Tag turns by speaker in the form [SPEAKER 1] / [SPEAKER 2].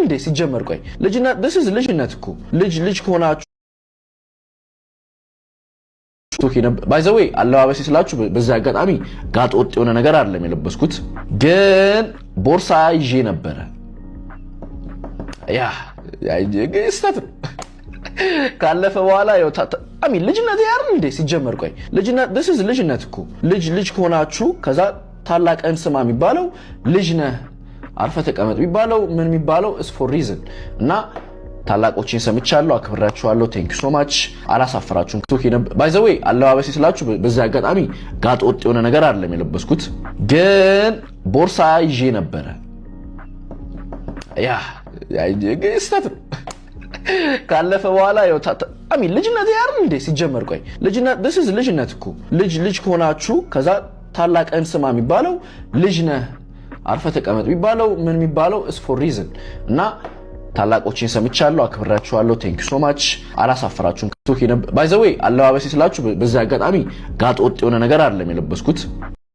[SPEAKER 1] እንዴ ሲጀመር ቆይ ልጅነት this is ልጅነት እኮ ልጅ ከሆናችሁ by the way አለባበሴ ስላችሁ በዛ አጋጣሚ ጋጥ ወጥ የሆነ ነገር አይደለም የለበስኩት ግን ቦርሳ ይዤ ነበር ያ ገስታት ካለፈ በኋላ ያው አሚን ልጅነት ያርል እንዴ ሲጀመር ቆይ ልጅነት this is ልጅነት እኮ ልጅ ከሆናችሁ ከዛ ታላቀን ስማ የሚባለው ልጅ ነህ አርፈ ተቀመጥ የሚባለው ምን የሚባለው is for reason እና ታላቆችን ሰምቻለሁ አክብራችኋለሁ thank you so much አላሳፈራችሁም by the way አለባበሴ ስላችሁ በዛ አጋጣሚ ጋጥ ወጥ የሆነ ነገር አይደለም የለበስኩት ግን ቦርሳ ይዤ ነበር ያ ገስታት ካለፈ በኋላ ያው አሚን ልጅነት ያርል እንዴ ሲጀመር ቆይ ልጅነት this is ልጅነት እኮ ልጅ ከሆናችሁ ከዛ ታላቀን ስማ የሚባለው ልጅ ነህ አርፈ ተቀመጥ የሚባለው ምን የሚባለው is for reason እና ታላቆችን ሰምቻለሁ አክብራችኋለሁ thank you so much አላሳፈራችሁም by the way አለባበሴ ስላችሁ በዛ አጋጣሚ ጋጥ ወጥ የሆነ ነገር አይደለም የለበስኩት